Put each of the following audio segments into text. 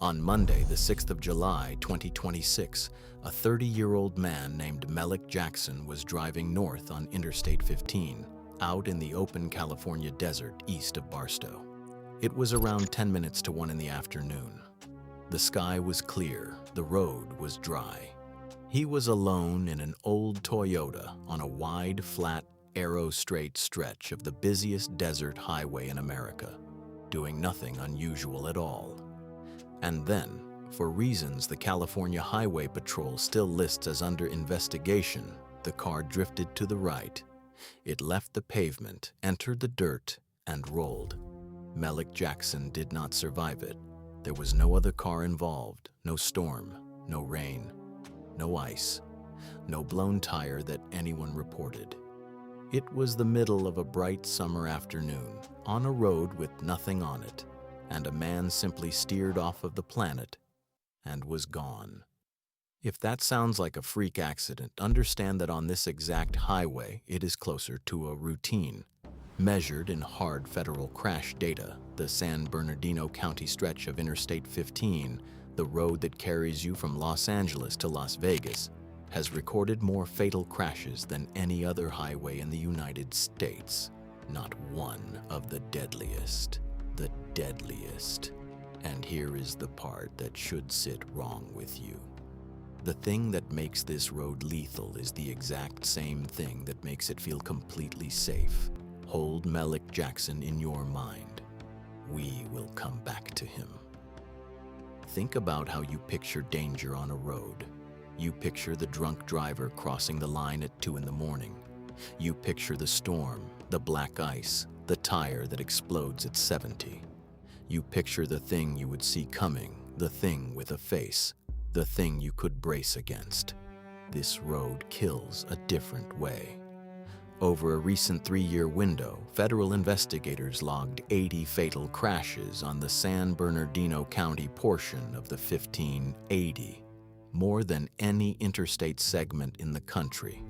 On Monday, the 6th of July, 2026, a 30-year-old man named Malik Jackson was driving north on Interstate 15, out in the open California desert east of Barstow. It was around 10 minutes to 1 in the afternoon. The sky was clear, the road was dry. He was alone in an old Toyota on a wide, flat, arrow-straight stretch of the busiest desert highway in America, doing nothing unusual at all. And then, for reasons the California Highway Patrol still lists as under investigation, the car drifted to the right. It left the pavement, entered the dirt, and rolled. Malik Jackson did not survive it. There was no other car involved, no storm, no rain, no ice, no blown tire that anyone reported. It was the middle of a bright summer afternoon, on a road with nothing on it, and a man simply steered off of the planet and was gone. If that sounds like a freak accident, understand that on this exact highway, it is closer to a routine. Measured in hard federal crash data, the San Bernardino County stretch of Interstate 15, the road that carries you from Los Angeles to Las Vegas, has recorded more fatal crashes than any other highway in the United States. Not one of the deadliest. The deadliest. And here is the part that should sit wrong with you. The thing that makes this road lethal is the exact same thing that makes it feel completely safe. Hold Malik Jackson in your mind. We will come back to him. Think about how you picture danger on a road. You picture the drunk driver crossing the line at 2 in the morning. You picture the storm, the black ice, the tire that explodes at 70. You picture the thing you would see coming, the thing with a face, the thing you could brace against. This road kills a different way. Over a recent 3-year window, federal investigators logged 80 fatal crashes on the San Bernardino County portion of the 1580, more than any interstate segment in the country.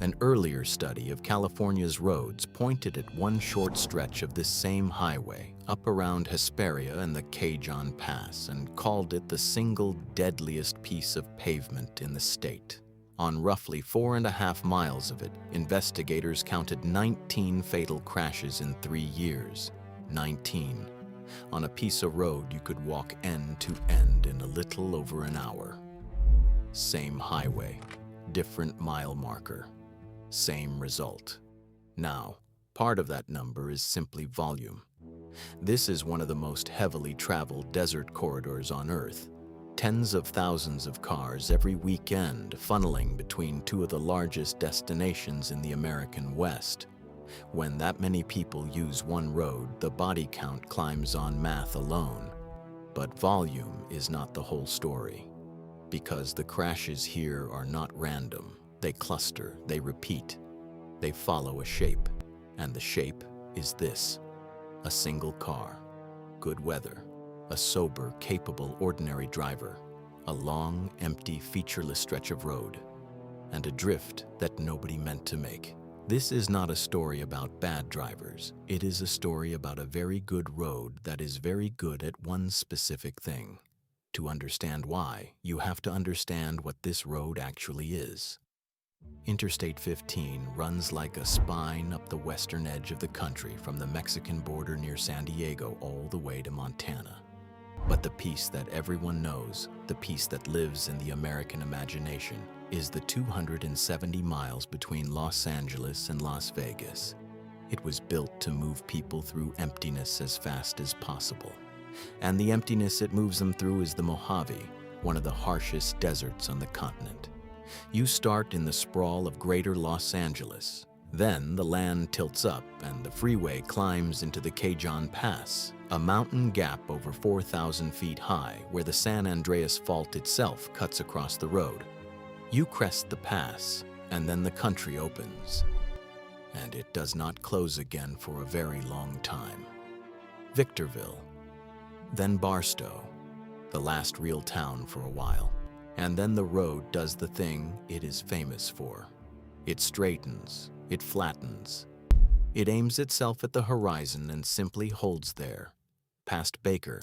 An earlier study of California's roads pointed at one short stretch of this same highway up around Hesperia and the Cajon Pass and called it the single deadliest piece of pavement in the state. On roughly 4.5 miles of it, investigators counted 19 fatal crashes in 3 years. 19. On a piece of road you could walk end to end in a little over an hour. Same highway, different mile marker. Same result. Now, part of that number is simply volume. This is one of the most heavily traveled desert corridors on Earth. Tens of thousands of cars every weekend funneling between 2 of the largest destinations in the American West. When that many people use one road, the body count climbs on math alone. But volume is not the whole story. Because the crashes here are not random. They cluster, they repeat, they follow a shape, and the shape is this: a single car, good weather, a sober, capable, ordinary driver, a long, empty, featureless stretch of road, and a drift that nobody meant to make. This is not a story about bad drivers. It is a story about a very good road that is very good at one specific thing. To understand why, you have to understand what this road actually is. Interstate 15 runs like a spine up the western edge of the country from the Mexican border near San Diego all the way to Montana. But the piece that everyone knows, the piece that lives in the American imagination, is the 270 miles between Los Angeles and Las Vegas. It was built to move people through emptiness as fast as possible. And the emptiness it moves them through is the Mojave, one of the harshest deserts on the continent. You start in the sprawl of greater Los Angeles. Then the land tilts up and the freeway climbs into the Cajon Pass, a mountain gap over 4,000 feet high where the San Andreas Fault itself cuts across the road. You crest the pass, and then the country opens. And it does not close again for a very long time. Victorville, then Barstow, the last real town for a while. And then the road does the thing it is famous for. It straightens, it flattens. It aims itself at the horizon and simply holds there. Past Baker,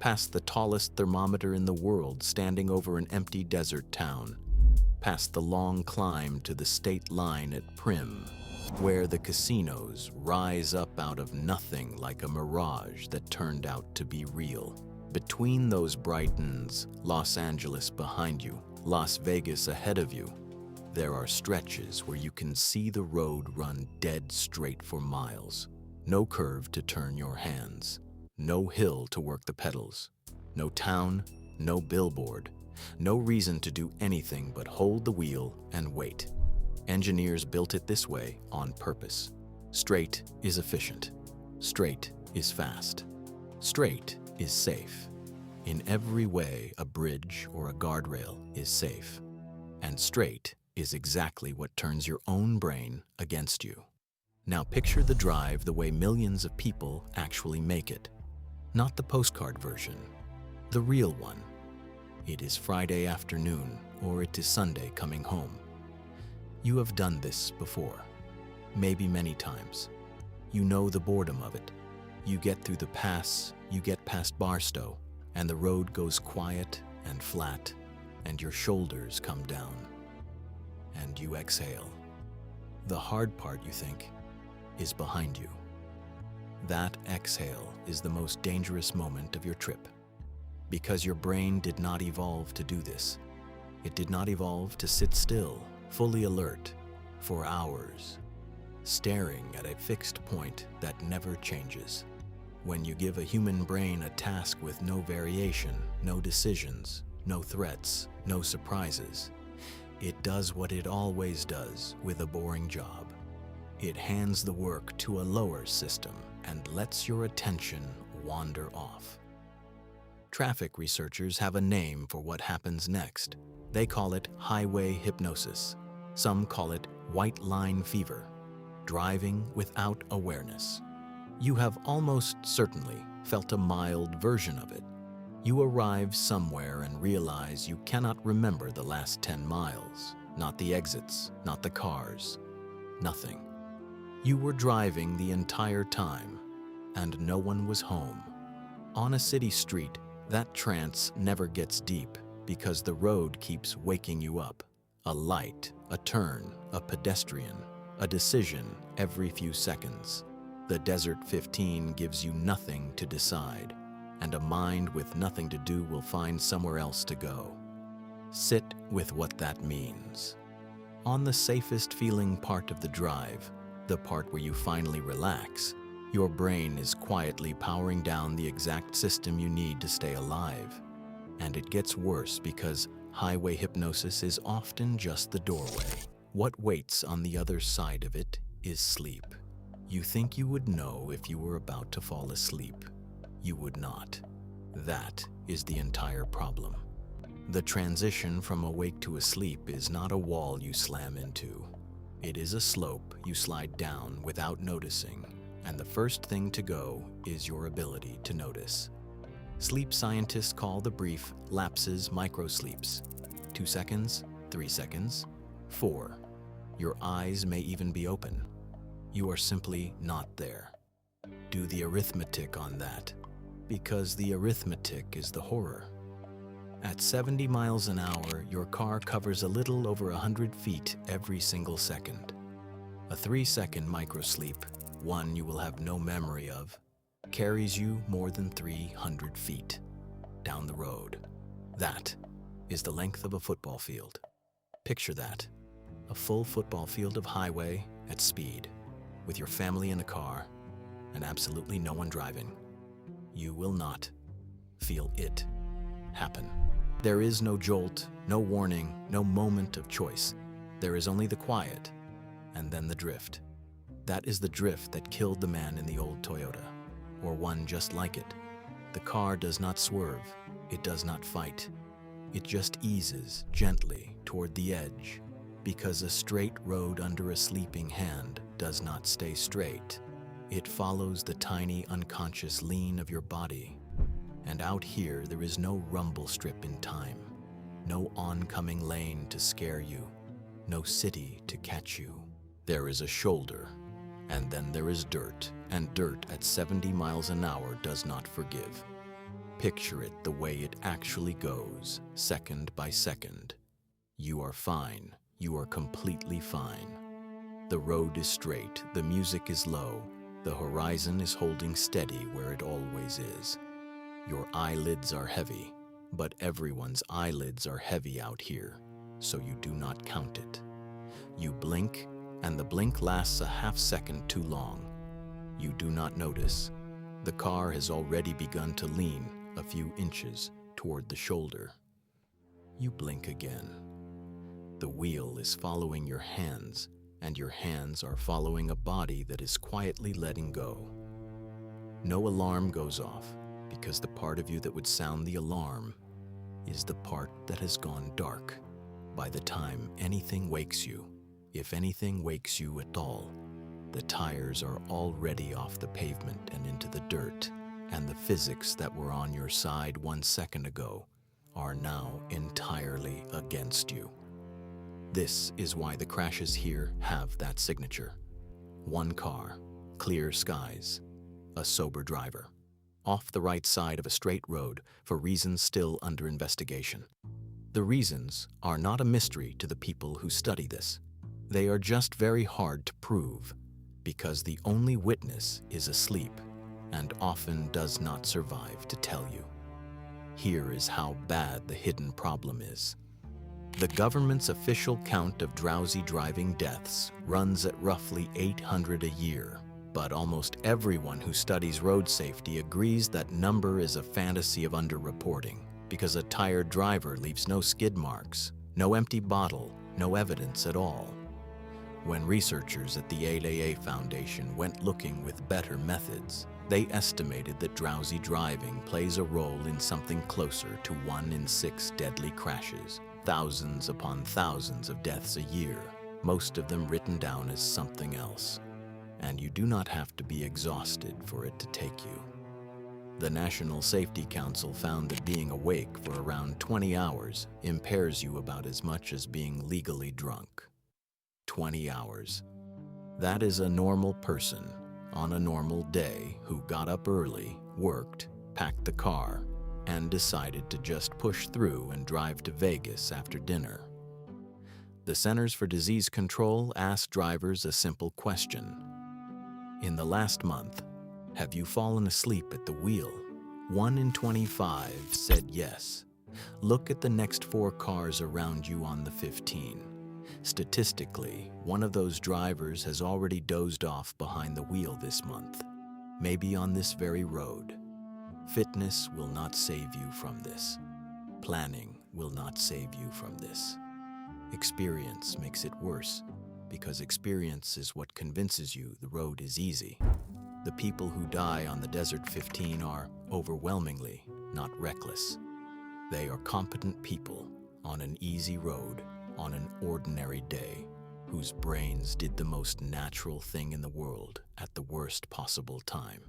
past the tallest thermometer in the world standing over an empty desert town, past the long climb to the state line at Prim, where the casinos rise up out of nothing like a mirage that turned out to be real. Between those brightens, Los Angeles behind you, Las Vegas ahead of you, there are stretches where you can see the road run dead straight for miles. No curve to turn your hands, no hill to work the pedals, no town, no billboard, no reason to do anything but hold the wheel and wait. Engineers built it this way on purpose. Straight is efficient. Straight is fast. Straight is safe. In every way, a bridge or a guardrail is safe. And straight is exactly what turns your own brain against you. Now picture the drive the way millions of people actually make it. Not the postcard version, the real one. It is Friday afternoon, or it is Sunday coming home. You have done this before, maybe many times. You know the boredom of it. You get through the pass, you get past Barstow, and the road goes quiet and flat, and your shoulders come down. And you exhale. The hard part, you think, is behind you. That exhale is the most dangerous moment of your trip, because your brain did not evolve to do this. It did not evolve to sit still, fully alert, for hours, staring at a fixed point that never changes. When you give a human brain a task with no variation, no decisions, no threats, no surprises, it does what it always does with a boring job. It hands the work to a lower system and lets your attention wander off. Traffic researchers have a name for what happens next. They call it highway hypnosis. Some call it white line fever, driving without awareness. You have almost certainly felt a mild version of it. You arrive somewhere and realize you cannot remember the last 10 miles, not the exits, not the cars, nothing. You were driving the entire time, and no one was home. On a city street, that trance never gets deep because the road keeps waking you up. A light, a turn, a pedestrian, a decision every few seconds. The Desert 15 gives you nothing to decide, and a mind with nothing to do will find somewhere else to go. Sit with what that means. On the safest feeling part of the drive, the part where you finally relax, your brain is quietly powering down the exact system you need to stay alive. And it gets worse because highway hypnosis is often just the doorway. What waits on the other side of it is sleep. You think you would know if you were about to fall asleep. You would not. That is the entire problem. The transition from awake to asleep is not a wall you slam into. It is a slope you slide down without noticing, and the first thing to go is your ability to notice. Sleep scientists call the brief lapses microsleeps. 2 seconds, 3 seconds, 4. Your eyes may even be open. You are simply not there. Do the arithmetic on that, because the arithmetic is the horror. At 70 miles an hour, your car covers a little over 100 feet every single second. A 3-second microsleep, one you will have no memory of, carries you more than 300 feet down the road. That is the length of a football field. Picture that, a full football field of highway at speed, with your family in a car and absolutely no one driving. You will not feel it happen. There is no jolt, no warning, no moment of choice. There is only the quiet, and then the drift. That is the drift that killed the man in the old Toyota, or one just like it. The car does not swerve, it does not fight. It just eases gently toward the edge, because a straight road under a sleeping hand does not stay straight. It follows the tiny unconscious lean of your body. And out here, there is no rumble strip in time, no oncoming lane to scare you, no city to catch you. There is a shoulder, and then there is dirt, and dirt at 70 miles an hour does not forgive. Picture it the way it actually goes, second by second. You are fine. You are completely fine. The road is straight, the music is low, the horizon is holding steady where it always is. Your eyelids are heavy, but everyone's eyelids are heavy out here, so you do not count it. You blink, and the blink lasts a half second too long. You do not notice. The car has already begun to lean a few inches toward the shoulder. You blink again. The wheel is following your hands, and your hands are following a body that is quietly letting go. No alarm goes off, because the part of you that would sound the alarm is the part that has gone dark. By the time anything wakes you, if anything wakes you at all, the tires are already off the pavement and into the dirt, and the physics that were on your side 1 second ago are now entirely against you. This is why the crashes here have that signature. One car, clear skies, a sober driver, off the right side of a straight road for reasons still under investigation. The reasons are not a mystery to the people who study this. They are just very hard to prove, because the only witness is asleep and often does not survive to tell you. Here is how bad the hidden problem is. The government's official count of drowsy driving deaths runs at roughly 800 a year, but almost everyone who studies road safety agrees that number is a fantasy of underreporting, because a tired driver leaves no skid marks, no empty bottle, no evidence at all. When researchers at the 8AA Foundation went looking with better methods, they estimated that drowsy driving plays a role in something closer to 1 in 6 deadly crashes, thousands upon thousands of deaths a year, most of them written down as something else. And you do not have to be exhausted for it to take you. The National Safety Council found that being awake for around 20 hours impairs you about as much as being legally drunk. 20 hours. That is a normal person on a normal day who got up early, worked, packed the car, and decided to just push through and drive to Vegas after dinner. The Centers for Disease Control asked drivers a simple question. In the last month, have you fallen asleep at the wheel? 1 in 25 said yes. Look at the next 4 cars around you on the 15. Statistically, one of those drivers has already dozed off behind the wheel this month, maybe on this very road. Fitness will not save you from this. Planning will not save you from this. Experience makes it worse, because experience is what convinces you the road is easy. The people who die on the Desert 15 are, overwhelmingly, not reckless. They are competent people on an easy road on an ordinary day, whose brains did the most natural thing in the world at the worst possible time.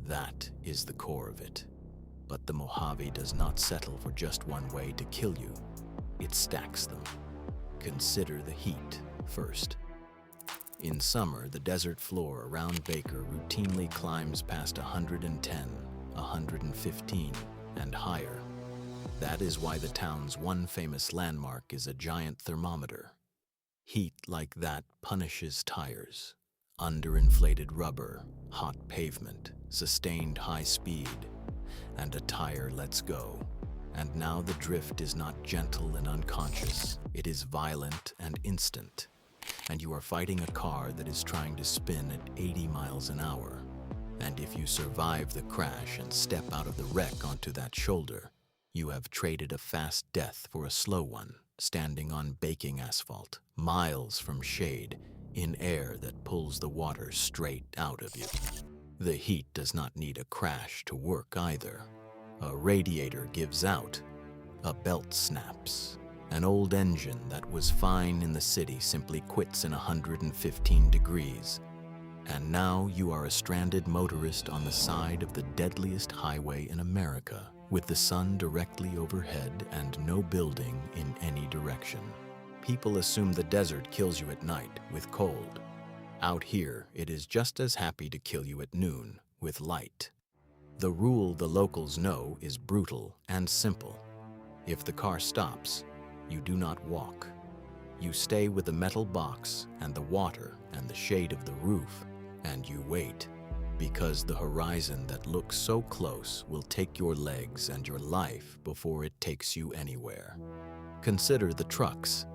That is the core of it. But the Mojave does not settle for just one way to kill you. It stacks them. Consider the heat first. In summer, the desert floor around Baker routinely climbs past 110, 115, and higher. That is why the town's one famous landmark is a giant thermometer. Heat like that punishes tires. Underinflated rubber, hot pavement, sustained high speed, and a tire lets go. And now the drift is not gentle and unconscious, it is violent and instant. And you are fighting a car that is trying to spin at 80 miles an hour. And if you survive the crash and step out of the wreck onto that shoulder, you have traded a fast death for a slow one, standing on baking asphalt, miles from shade, in air that pulls the water straight out of you. The heat does not need a crash to work either. A radiator gives out, a belt snaps. An old engine that was fine in the city simply quits in 115 degrees. And now you are a stranded motorist on the side of the deadliest highway in America, with the sun directly overhead and no building in any direction. People assume the desert kills you at night with cold. Out here, it is just as happy to kill you at noon with light. The rule the locals know is brutal and simple. If the car stops, you do not walk. You stay with the metal box and the water and the shade of the roof, and you wait, because the horizon that looks so close will take your legs and your life before it takes you anywhere. Consider the trucks.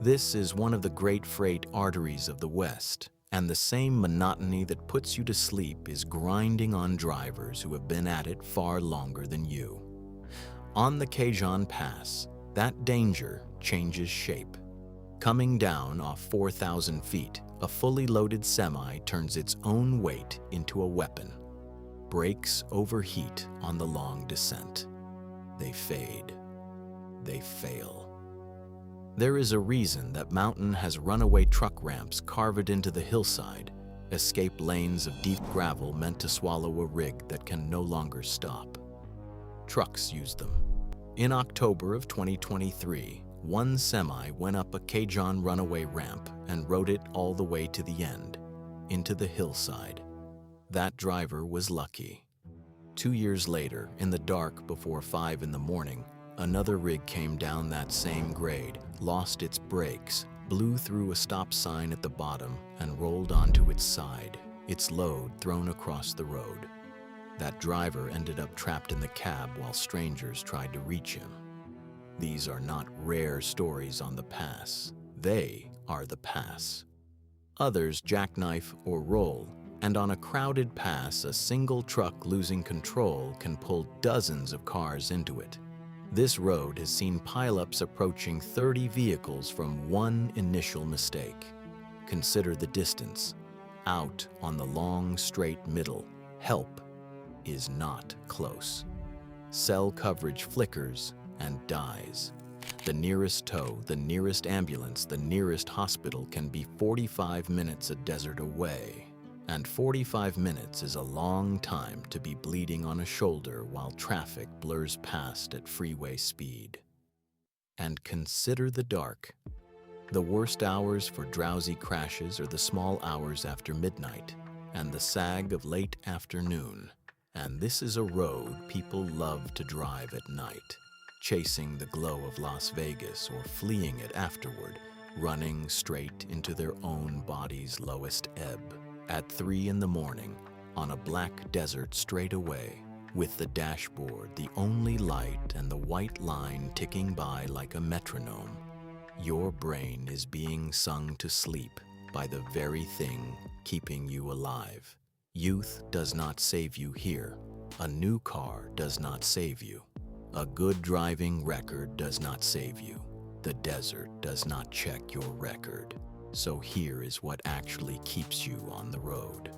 This is one of the great freight arteries of the West, and the same monotony that puts you to sleep is grinding on drivers who have been at it far longer than you. On the Cajun Pass, that danger changes shape. Coming down off 4,000 feet, a fully loaded semi turns its own weight into a weapon. Brakes overheat on the long descent. They fade. They fail. There is a reason that mountain has runaway truck ramps carved into the hillside, escape lanes of deep gravel meant to swallow a rig that can no longer stop. Trucks use them. In October of 2023, one semi went up a Cajun runaway ramp and rode it all the way to the end, into the hillside. That driver was lucky. 2 years later, in the dark before 5 in the morning, another rig came down that same grade, lost its brakes, blew through a stop sign at the bottom, and rolled onto its side, its load thrown across the road. That driver ended up trapped in the cab while strangers tried to reach him. These are not rare stories on the pass. They are the pass. Others jackknife or roll, and on a crowded pass, a single truck losing control can pull dozens of cars into it. This road has seen pileups approaching 30 vehicles from one initial mistake. Consider the distance. Out on the long, straight middle, help is not close. Cell coverage flickers and dies. The nearest tow, the nearest ambulance, the nearest hospital can be 45 minutes a desert away. And 45 minutes is a long time to be bleeding on a shoulder while traffic blurs past at freeway speed. And consider the dark. The worst hours for drowsy crashes are the small hours after midnight and the sag of late afternoon. And this is a road people love to drive at night, chasing the glow of Las Vegas or fleeing it afterward, running straight into their own body's lowest ebb. At 3 in the morning, on a black desert straight away, with the dashboard the only light and the white line ticking by like a metronome, your brain is being sung to sleep by the very thing keeping you alive. Youth does not save you here. A new car does not save you. A good driving record does not save you. The desert does not check your record. So here is what actually keeps you on the road.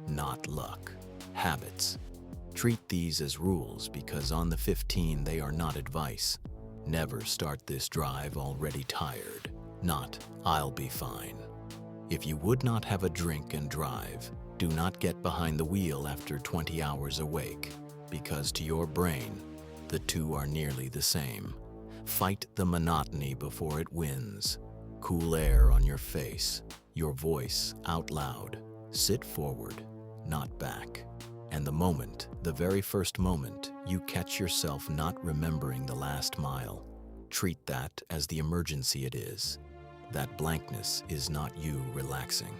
Not luck, habits. Treat these as rules because on the 15 they are not advice. Never start this drive already tired. Not, I'll be fine. If you would not have a drink and drive, do not get behind the wheel after 20 hours awake, because to your brain, the two are nearly the same. Fight the monotony before it wins. Cool air on your face, your voice out loud. Sit forward, not back. And the very first moment, you catch yourself not remembering the last mile, treat that as the emergency it is. That blankness is not you relaxing.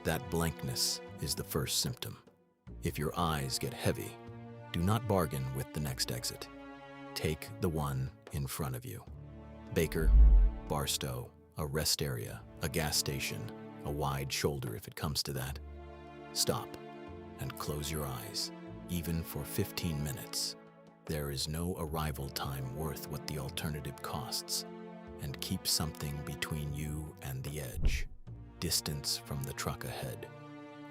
That blankness is the first symptom. If your eyes get heavy, do not bargain with the next exit. Take the one in front of you. Baker, Barstow, a rest area, a gas station, a wide shoulder if it comes to that. Stop and close your eyes, even for 15 minutes. There is no arrival time worth what the alternative costs, and keep something between you and the edge. Distance from the truck ahead.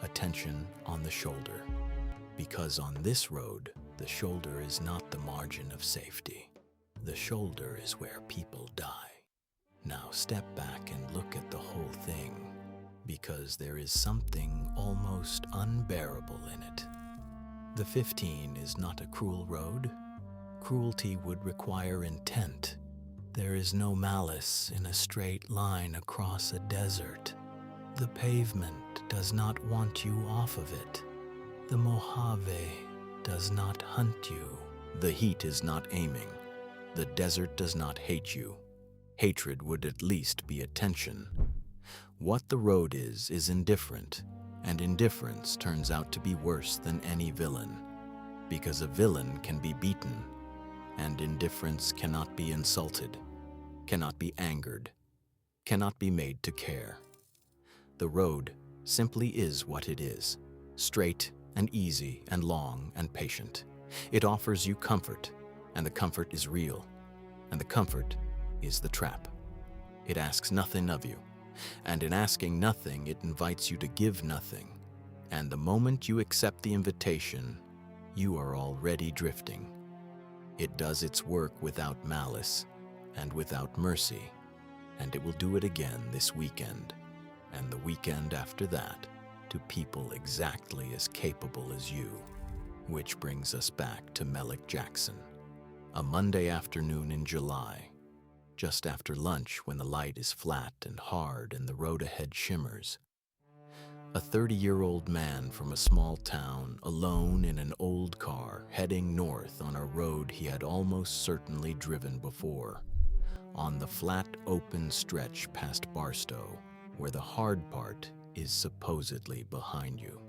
Attention on the shoulder. Because on this road, the shoulder is not the margin of safety. The shoulder is where people die. Now step back and look at the whole thing, because there is something almost unbearable in it. The 15 is not a cruel road. Cruelty would require intent. There is no malice in a straight line across a desert. The pavement does not want you off of it. The Mojave does not hunt you. The heat is not aiming. The desert does not hate you. Hatred would at least be attention. What the road is indifferent, and indifference turns out to be worse than any villain, because a villain can be beaten, and indifference cannot be insulted, cannot be angered, cannot be made to care. The road simply is what it is, straight and easy and long and patient. It offers you comfort, and the comfort is real, and the comfort is the trap. It asks nothing of you, and in asking nothing, it invites you to give nothing. And the moment you accept the invitation, you are already drifting. It does its work without malice and without mercy, and it will do it again this weekend, and the weekend after that, to people exactly as capable as you. Which brings us back to Malik Jackson. A Monday afternoon in July, just after lunch when the light is flat and hard and the road ahead shimmers. A 30-year-old man from a small town, alone in an old car, heading north on a road he had almost certainly driven before. On the flat, open stretch past Barstow, where the hard part is supposedly behind you.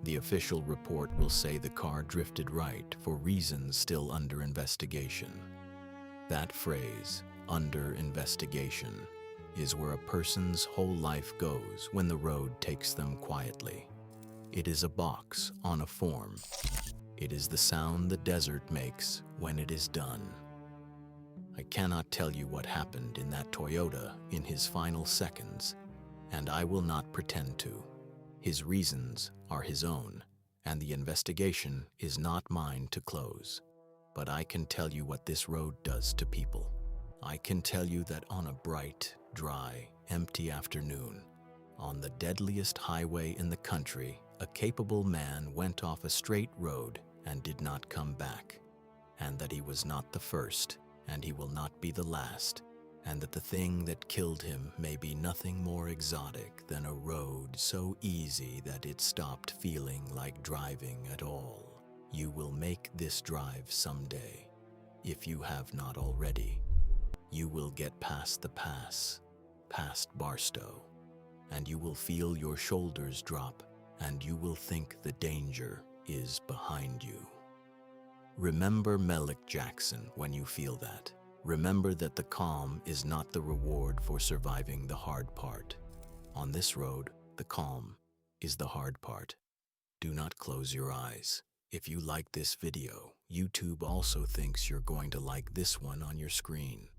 The official report will say the car drifted right for reasons still under investigation. That phrase, under investigation, is where a person's whole life goes when the road takes them quietly. It is a box on a form. It is the sound the desert makes when it is done. I cannot tell you what happened in that Toyota in his final seconds, and I will not pretend to. His reasons are his own, and the investigation is not mine to close. But I can tell you what this road does to people. I can tell you that on a bright, dry, empty afternoon, on the deadliest highway in the country, a capable man went off a straight road and did not come back, and that he was not the first, and he will not be the last, and that the thing that killed him may be nothing more exotic than a road so easy that it stopped feeling like driving at all. You will make this drive someday, if you have not already. You will get past the pass, past Barstow, and you will feel your shoulders drop, and you will think the danger is behind you. Remember Malik Jackson when you feel that. Remember that the calm is not the reward for surviving the hard part. On this road, the calm is the hard part. Do not close your eyes. If you like this video, YouTube also thinks you're going to like this one on your screen.